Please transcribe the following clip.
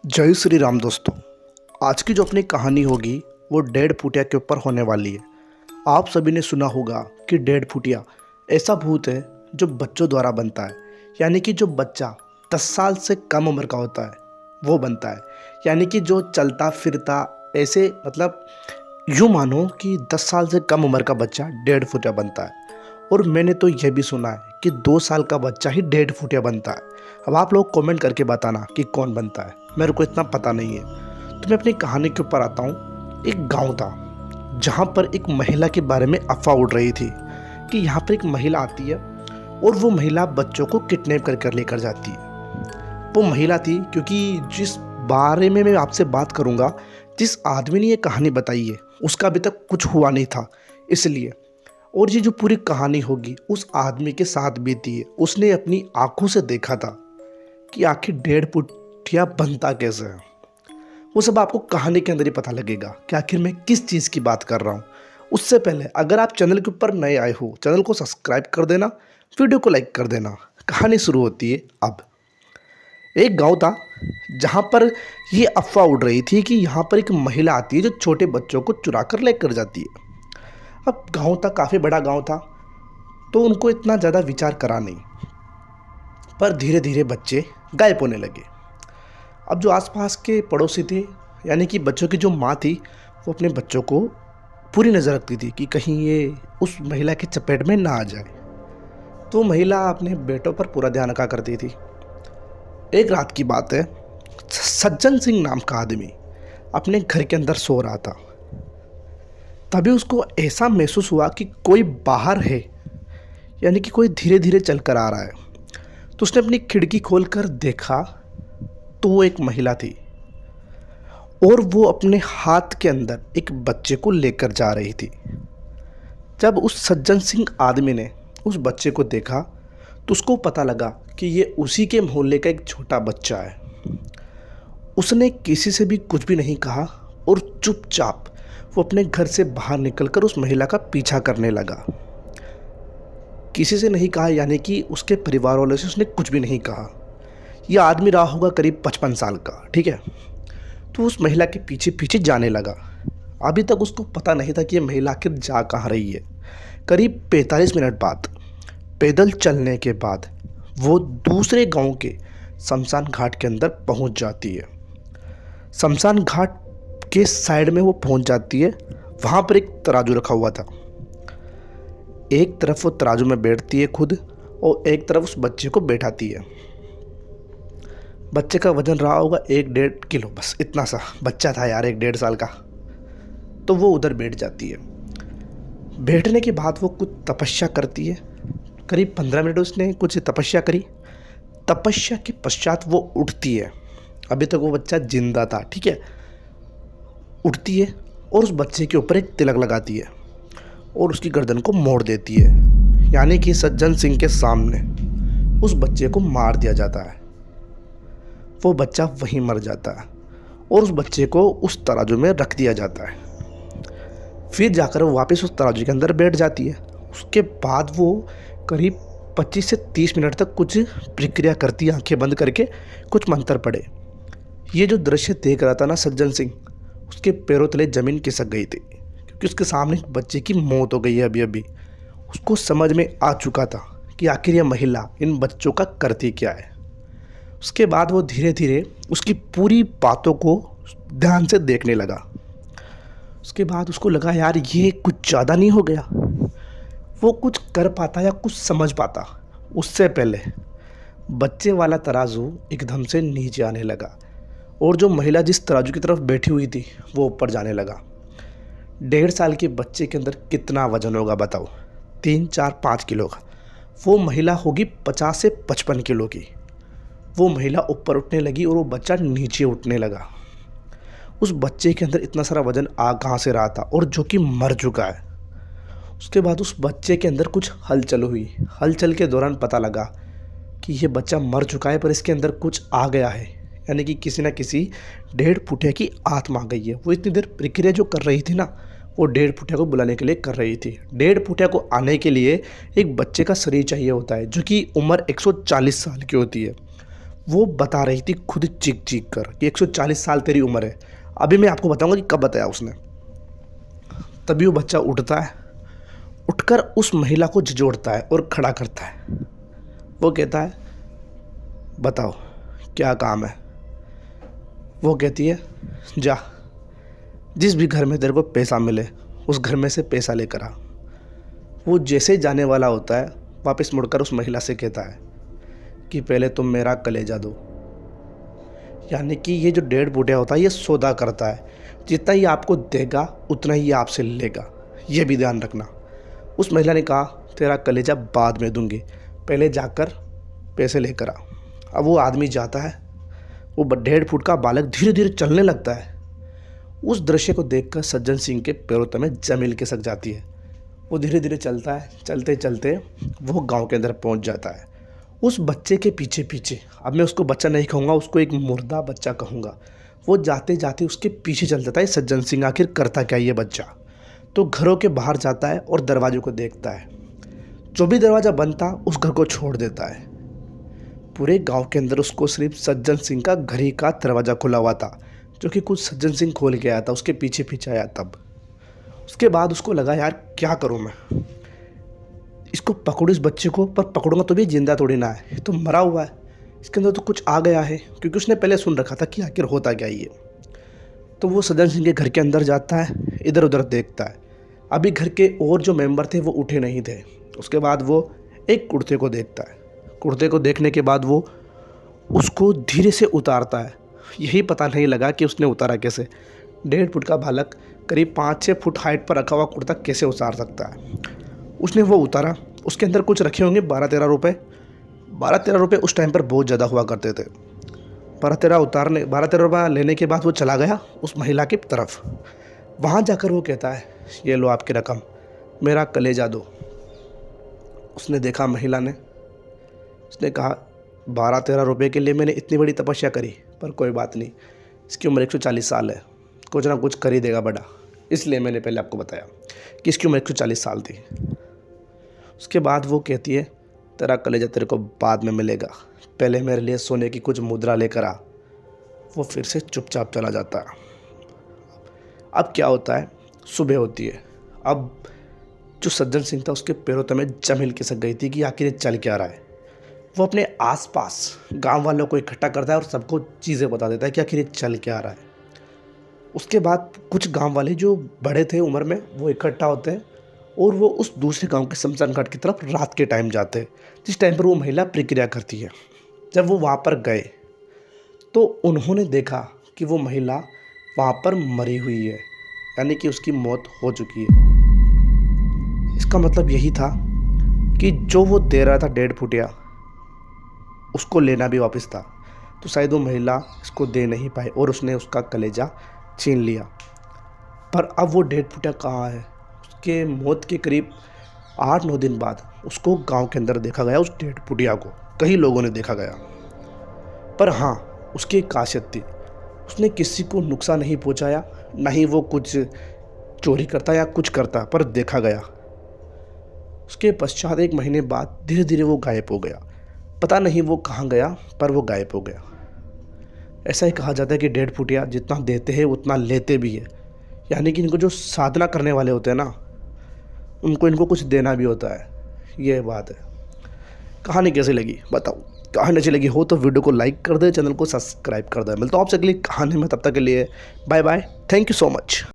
जय श्री राम दोस्तों। आज की जो अपनी कहानी होगी वो डेढ़ फुटिया के ऊपर होने वाली है। आप सभी ने सुना होगा कि डेढ़ फुटिया ऐसा भूत है जो बच्चों द्वारा बनता है, यानी कि जो बच्चा 10 साल से कम उम्र का होता है वो बनता है। यानी कि जो चलता फिरता ऐसे यूँ मानो कि 10 साल से कम उम्र का बच्चा डेढ़ फुटिया बनता है। और मैंने तो यह भी सुना है कि 2 साल का बच्चा ही डेढ़ फुटिया बनता है। अब आप लोग कमेंट करके बताना कि कौन बनता है, मेरे को इतना पता नहीं है। तो मैं अपनी कहानी के ऊपर आता हूँ। एक गांव था जहाँ पर एक महिला के बारे में अफवाह उड़ रही थी कि यहाँ पर एक महिला आती है और वो महिला बच्चों को किडनैप कर लेकर जाती है। वो महिला थी क्योंकि जिस बारे में मैं आपसे बात करूँगा, जिस आदमी ने ये कहानी बताई है उसका अभी तक कुछ हुआ नहीं था, इसलिए। और ये जो पूरी कहानी होगी उस आदमी के साथ बीती है। उसने अपनी आंखों से देखा था कि आखिर डेढ़ फुटिया बनता कैसे है। वो सब आपको कहानी के अंदर ही पता लगेगा कि आखिर मैं किस चीज़ की बात कर रहा हूँ। उससे पहले अगर आप चैनल के ऊपर नए आए हो, चैनल को सब्सक्राइब कर देना, वीडियो को लाइक कर देना। कहानी शुरू होती है अब। एक गांव था जहाँ पर ये अफवाह उड़ रही थी कि यहाँ पर एक महिला आती है जो छोटे बच्चों को चुरा कर लेकर जाती है। अब गांव था, काफ़ी बड़ा गांव था, तो उनको इतना ज़्यादा विचार करा नहीं, पर धीरे धीरे बच्चे गायब होने लगे। अब जो आसपास के पड़ोसी थे, यानी कि बच्चों की जो माँ थी, वो अपने बच्चों को पूरी नज़र रखती थी कि कहीं ये उस महिला के चपेट में ना आ जाए। तो महिला अपने बेटों पर पूरा ध्यान रखा करती थी। एक रात की बात है, सज्जन सिंह नाम का आदमी अपने घर के अंदर सो रहा था। तभी उसको ऐसा महसूस हुआ कि कोई बाहर है, यानी कि कोई धीरे धीरे चल कर आ रहा है। तो उसने अपनी खिड़की खोलकर देखा तो वो एक महिला थी और वो अपने हाथ के अंदर एक बच्चे को लेकर जा रही थी। जब उस सज्जन सिंह आदमी ने उस बच्चे को देखा तो उसको पता लगा कि ये उसी के मोहल्ले का एक छोटा बच्चा है। उसने किसी से भी कुछ भी नहीं कहा और चुपचाप वो अपने घर से बाहर निकलकर उस महिला का पीछा करने लगा। किसी से नहीं कहा, यानी कि उसके परिवार वालों से उसने कुछ भी नहीं कहा। यह आदमी रहा होगा करीब 55 साल का, ठीक है। तो उस महिला के पीछे पीछे जाने लगा। अभी तक उसको पता नहीं था कि यह महिला आखिर जा कहाँ रही है। करीब 45 मिनट बाद पैदल चलने के बाद वो दूसरे गांव के शमशान घाट के अंदर पहुंच जाती है। शमशान घाट के साइड में वो पहुंच जाती है। वहाँ पर एक तराजू रखा हुआ था। एक तरफ वो तराजू में बैठती है खुद और एक तरफ उस बच्चे को बैठाती है। बच्चे का वजन रहा होगा 1-1.5 किलो, बस इतना सा बच्चा था यार, 1-1.5 साल का। तो वो उधर बैठ जाती है। बैठने के बाद वो कुछ तपस्या करती है। करीब 15 मिनट उसने कुछ तपस्या करी। तपस्या के पश्चात वो उठती है। अभी तक वो बच्चा जिंदा था, ठीक है। उठती है और उस बच्चे के ऊपर एक तिलक लगाती है और उसकी गर्दन को मोड़ देती है, यानी कि सज्जन सिंह के सामने उस बच्चे को मार दिया जाता है। वो बच्चा वहीं मर जाता है और उस बच्चे को उस तराजू में रख दिया जाता है। फिर जाकर वो वापस उस तराजू के अंदर बैठ जाती है। उसके बाद वो करीब 25 से 30 मिनट तक कुछ प्रक्रिया करती है, आंखें बंद करके कुछ मंत्र पढ़े। ये जो दृश्य देख रहा था ना सज्जन सिंह, उसके पैरों तले ज़मीन खिसक गई थी, क्योंकि उसके सामने एक बच्चे की मौत हो गई है अभी अभी। उसको समझ में आ चुका था कि आखिर यह महिला इन बच्चों का करती क्या है। उसके बाद वो धीरे धीरे उसकी पूरी बातों को ध्यान से देखने लगा। उसके बाद उसको लगा यार ये कुछ ज़्यादा नहीं हो गया। वो कुछ कर पाता या कुछ समझ पाता उससे पहले बच्चे वाला तराजू एकदम से नीचे आने लगा और जो महिला जिस तराजू की तरफ बैठी हुई थी वो ऊपर जाने लगा। 1.5 साल के बच्चे के अंदर कितना वजन होगा बताओ? 3-4-5 किलो का। वो महिला होगी 50 से 55 किलो की। वो महिला ऊपर उठने लगी और वो बच्चा नीचे उठने लगा। उस बच्चे के अंदर इतना सारा वजन आ कहाँ से रहा था, और जो कि मर चुका है। उसके बाद उस बच्चे के अंदर कुछ हलचल हुई। हलचल के दौरान पता लगा कि ये बच्चा मर चुका है, पर इसके अंदर कुछ आ गया है, यानी कि किसी न किसी डेढ़ फुटिया की आत्मा आ गई है। वो इतनी देर प्रक्रिया जो कर रही थी ना, वो डेढ़ फुटिया को बुलाने के लिए कर रही थी। डेढ़ फुटिया को आने के लिए एक बच्चे का शरीर चाहिए होता है, जो कि उम्र 140 साल की होती है। वो बता रही थी खुद चीख चीख कर कि 140 साल तेरी उम्र है। अभी मैं आपको बताऊंगा कि कब बताया उसने। तभी वो बच्चा उठता है, उठकर उस महिला को झिझोड़ता है और खड़ा करता है। वो कहता है, बताओ क्या काम है। वो कहती है, जा जिस भी घर में तेरे को पैसा मिले उस घर में से पैसा लेकर आ। वो जैसे ही जाने वाला होता है वापस मुड़कर उस महिला से कहता है कि पहले तुम मेरा कलेजा दो। यानी कि ये जो डेढ़ बूढ़िया होता है ये सौदा करता है, जितना ही आपको देगा उतना ही आपसे लेगा, ये भी ध्यान रखना। उस महिला ने कहा, तेरा कलेजा बाद में दूंगी, पहले जाकर पैसे लेकर आ। अब वो आदमी जाता है, वो 1.5 फुट का बालक धीरे धीरे चलने लगता है। उस दृश्य को देखकर सज्जन सिंह के पैरों तले जमीन खिसक जाती है। वो धीरे धीरे चलता है, चलते चलते वो गांव के अंदर पहुंच जाता है। उस बच्चे के पीछे पीछे, अब मैं उसको बच्चा नहीं कहूँगा, उसको एक मुर्दा बच्चा कहूँगा, वो जाते जाते उसके पीछे चल जाता है। सज्जन सिंह आखिर करता क्या ये बच्चा, तो घरों के बाहर जाता है और दरवाजों को देखता है। जो भी दरवाज़ा बंद था उस घर को छोड़ देता है। पूरे गांव के अंदर उसको सिर्फ सज्जन सिंह का घर ही का दरवाज़ा खुला हुआ था, जो कि कुछ सज्जन सिंह खोल के आया था, उसके पीछे पीछे आया। तब उसके बाद उसको लगा, यार क्या करूं मैं, इसको पकड़ूं इस बच्चे को, पर पकड़ूंगा तो भी जिंदा थोड़ी ना है, ये तो मरा हुआ है, इसके अंदर तो कुछ आ गया है, क्योंकि उसने पहले सुन रखा था कि आखिर होता क्या ये। तो वो सज्जन सिंह के घर के अंदर जाता है, इधर उधर देखता है। अभी घर के और जो मेंबर थे वो उठे नहीं थे। उसके बाद वो एक कुर्ते को देखता है। कुर्ते को देखने के बाद वो उसको धीरे से उतारता है। यही पता नहीं लगा कि उसने उतारा कैसे। 1.5 फुट का बालक करीब 5-6 फुट हाइट पर रखा हुआ कुर्ता कैसे उतार सकता है। उसने वो उतारा, उसके अंदर कुछ रखे होंगे 12-13 रुपये। 12-13 रुपये उस टाइम पर बहुत ज़्यादा हुआ करते थे। 12-13 रुपये लेने के बाद वो चला गया उस महिला की तरफ। वहाँ जाकर वो कहता है, ये लो आपकी रकम, मेरा कलेजा दो। उसने देखा महिला ने, उसने कहा, 12-13 रुपये के लिए मैंने इतनी बड़ी तपस्या करी, पर कोई बात नहीं, इसकी उम्र 140 साल है, कुछ ना कुछ कर ही देगा बड़ा, इसलिए मैंने पहले आपको बताया कि इसकी उम्र 140 साल थी। उसके बाद वो कहती है, तेरा कलेजा तेरे को बाद में मिलेगा, पहले मेरे लिए सोने की कुछ मुद्रा लेकर आ। वो फिर से चुपचाप चला जाता है। अब क्या होता है, सुबह होती है। अब जो सज्जन सिंह था उसके पैरों तले जमीन खिसक गई थी कि आखिर ये चल क्या रहा है। वो अपने आसपास गांव वालों को इकट्ठा करता है और सबको चीज़ें बता देता है कि आखिर ये चल क्या रहा है। उसके बाद कुछ गांव वाले जो बड़े थे उम्र में वो इकट्ठा होते हैं और वो उस दूसरे गांव के शमशान घाट की तरफ रात के टाइम जाते हैं, जिस टाइम पर वो महिला प्रक्रिया करती है। जब वो वहाँ पर गए तो उन्होंने देखा कि वो महिला वहाँ पर मरी हुई है, यानी कि उसकी मौत हो चुकी है। इसका मतलब यही था कि जो वो दे रहा था 1.5 फुटिया, उसको लेना भी वापस था, तो शायद वो महिला इसको दे नहीं पाई और उसने उसका कलेजा छीन लिया। पर अब वो 1.5 फुटिया कहाँ है। उसके मौत के करीब 8-9 दिन बाद उसको गांव के अंदर देखा गया। उस 1.5 फुटिया को कई लोगों ने देखा गया, पर हाँ उसकी एक खासियत थी, उसने किसी को नुकसान नहीं पहुंचाया, ना ही वो कुछ चोरी करता या कुछ करता, पर देखा गया। उसके पश्चात 1 महीने बाद धीरे धीरे वो गायब हो गया। पता नहीं वो कहाँ गया, पर वो गायब हो गया। ऐसा ही कहा जाता है कि 1.5 फुटिया जितना देते हैं उतना लेते भी है, यानी कि इनको जो साधना करने वाले होते हैं ना, उनको इनको कुछ देना भी होता है। ये बात है। कहानी कैसी लगी बताओ। कहानी अच्छी लगी हो तो वीडियो को लाइक कर दे, चैनल को सब्सक्राइब कर दे। मिलता हूँ आपसे अगली कहानी में, तब तक के लिए bye bye, thank you so much.